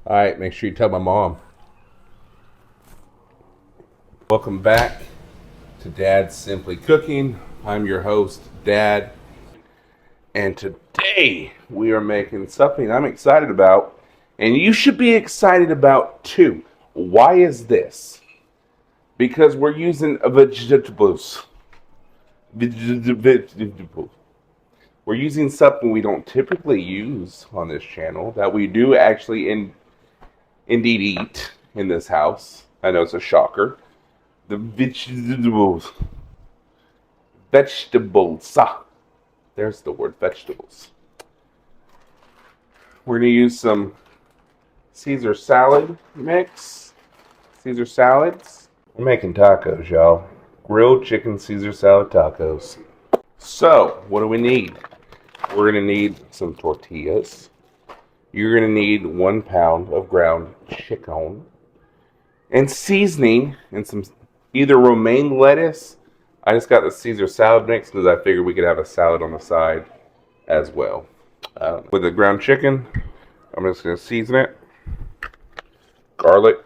Alright, make sure you tell my mom. Welcome back to Dad's Simply Cooking. I'm your host, Dad. And today we are making something I'm excited about. And you should be excited about too. Why is this? Because we're using vegetables. Vegetables. We're using something we don't typically use on this channel that we do actually indeed eat in this house. I know it's a shocker. The vegetables. Vegetables. There's the word vegetables. We're going to use some Caesar salad mix. Caesar salads. We're making tacos, y'all. Grilled chicken Caesar salad tacos. So, what do we need? We're going to need some tortillas. You're going to need 1 pound of ground chicken. And seasoning and some either romaine lettuce. I just got the Caesar salad mix because I figured we could have a salad on the side as well. With the ground chicken, I'm just going to season it. Garlic,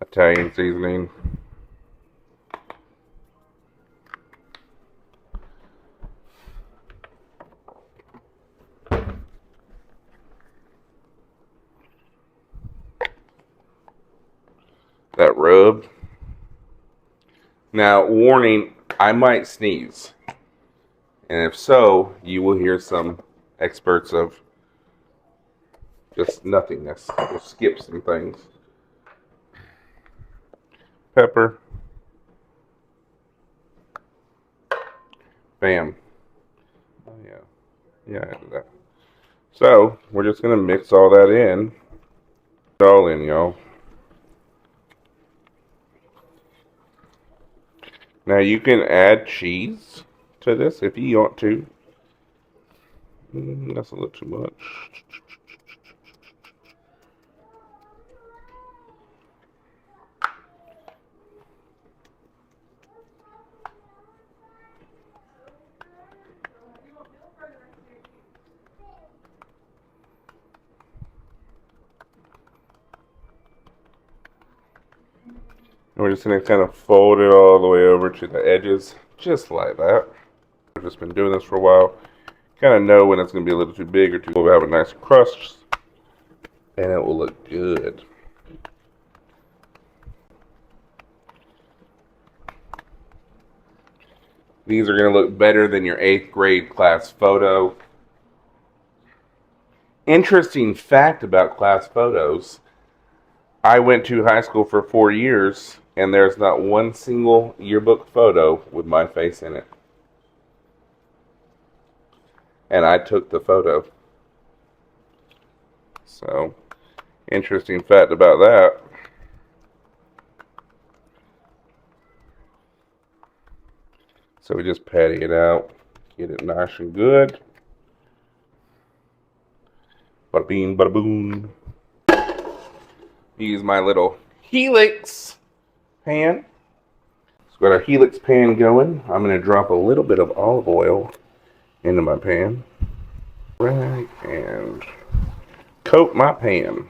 Italian seasoning, that rub. Now, warning, I might sneeze. And if so, you will hear some experts of just nothingness. We'll skip some things. Pepper. Bam. Oh, yeah. Yeah, I did that. So, we're just going to mix all that in. All in, y'all. Now, you can add cheese to this if you want to. That's a little too much. And we're just going to kind of fold it all the way over to the edges, just like that. I've just been doing this for a while. Kind of know when it's going to be a little too big or too small. We'll have a nice crust, and it will look good. These are going to look better than your 8th grade class photo. Interesting fact about class photos. I went to high school for 4 years, and there's not one single yearbook photo with my face in it. And I took the photo. So, interesting fact about that. So we just patty it out, get it nice and good. Bada bing, bada boom. Use my little Helix pan. So got our Helix pan going. I'm going to drop a little bit of olive oil into my pan. Right, and coat my pan.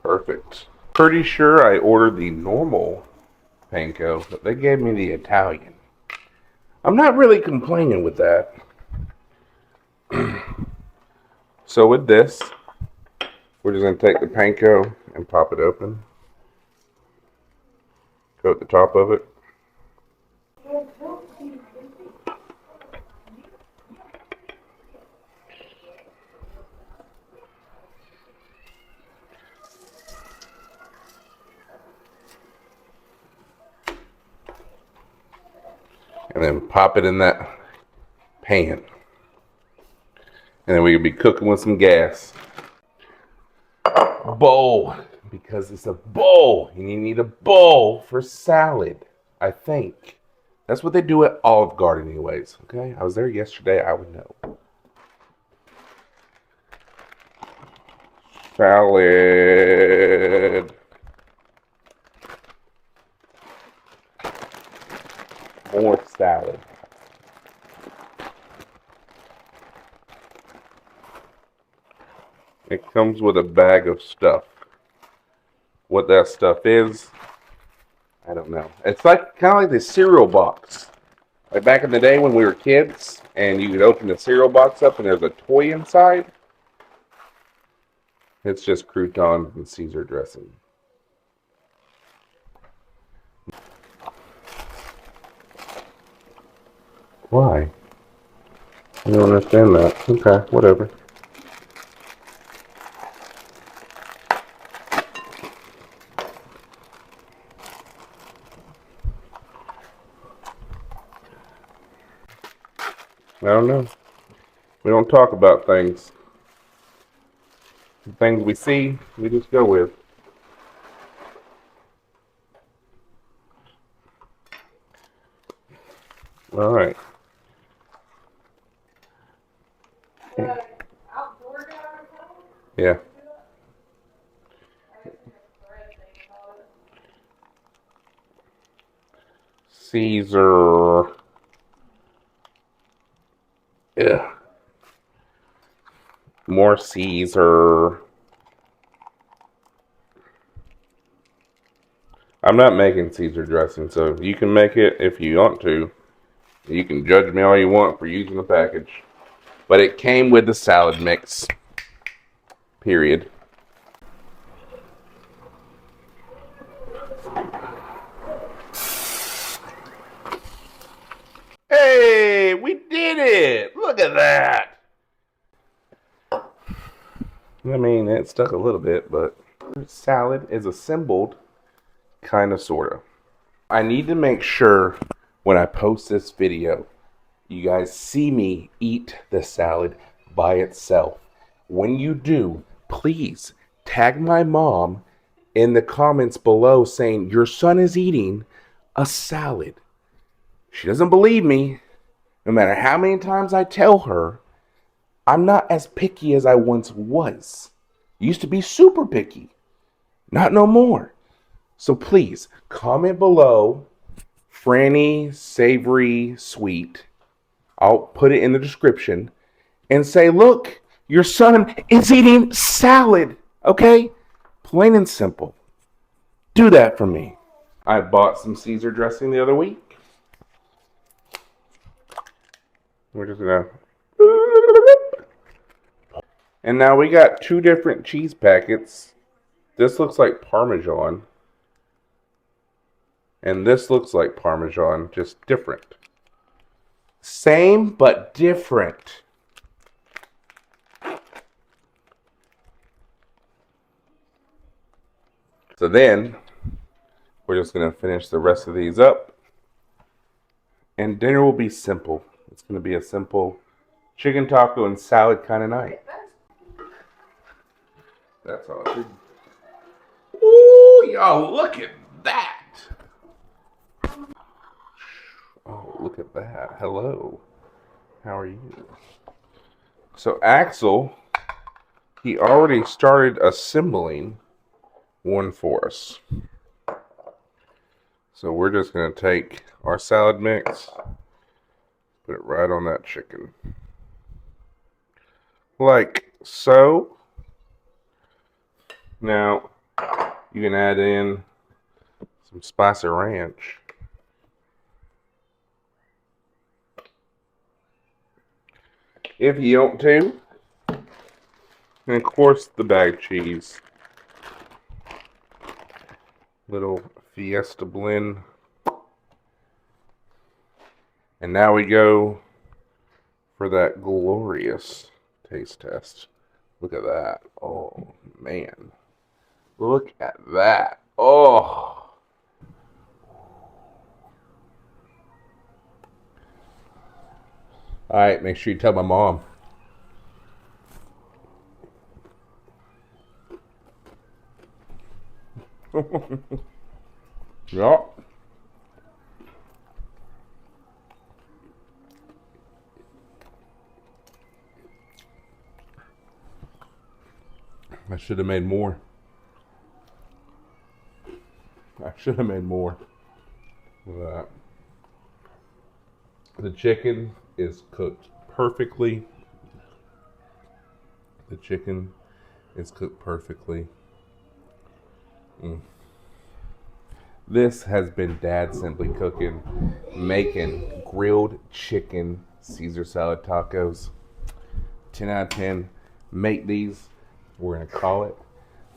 Perfect. Pretty sure I ordered the normal Panko, but they gave me the Italian. I'm not really complaining with that. So with this, we're just going to take the Panko and pop it open. Coat the top of it. And then pop it in that pan. And then we can be cooking with some gas. Bowl. Because it's a bowl. And you need a bowl for salad, I think. That's what they do at Olive Garden anyways. Okay? I was there yesterday. I would know. Salad. More salad. It comes with a bag of stuff. What that stuff is, I don't know. It's like kind of like the cereal box. Like back in the day when we were kids, and you could open the cereal box up and there's a toy inside. It's just croutons and Caesar dressing. Why? I don't understand that. Okay, whatever. I don't know. We don't talk about things. The things we see, we just go with. All right. Yeah. Caesar. Yeah. More Caesar. I'm not making Caesar dressing, so you can make it if you want to. You can judge me all you want for using the package. But it came with the salad mix. Period. Hey, we did it! Look at that! I mean, it stuck a little bit, but salad is assembled, kind of, sort of. I need to make sure when I post this video, you guys see me eat the salad by itself. When you do, please tag my mom in the comments below saying your son is eating a salad. She doesn't believe me. No matter how many times I tell her, I'm not as picky as I once was. Used to be super picky. Not no more. So please comment below Frannie savory sweet. I'll put it in the description and say, look, your son is eating salad. Okay? Plain and simple. Do that for me. I bought some Caesar dressing the other week. We're just gonna. And now we got two different cheese packets. This looks like Parmesan. And this looks like Parmesan, just different. Same, but different. So then, we're just going to finish the rest of these up. And dinner will be simple. It's going to be a simple chicken taco and salad kind of night. That's all. Ooh, y'all, look at that. Oh, look at that. Hello. How are you? So Axel, he already started assembling one for us. So we're just going to take our salad mix, put it right on that chicken. Like so. Now, you can add in some spicy ranch. If you want to. And of course, the bag cheese. Little Fiesta blend. And now we go for that glorious taste test. Look at that. Oh, man. Look at that. Oh. Alright, make sure you tell my mom. Yeah. I should have made more. I should have made more of that. The chicken is cooked perfectly. The chicken It's cooked perfectly. This has been Dad Simply Cooking, making grilled chicken Caesar salad tacos. 10 out of 10. Make these. We're going to call it.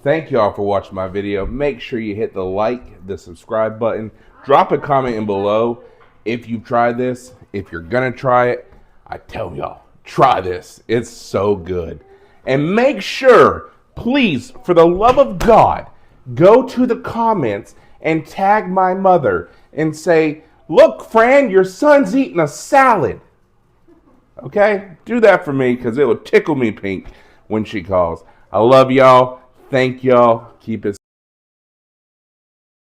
Thank y'all for watching my video. Make sure you hit the like, the subscribe button. Drop a comment in below if you tried this. If you're going to try it, I tell y'all, try this. It's so good. And make sure, please, for the love of God, go to the comments and tag my mother and say, look, Fran, your son's eating a salad. Okay? Do that for me because it will tickle me pink when she calls. I love y'all. Thank y'all. Keep it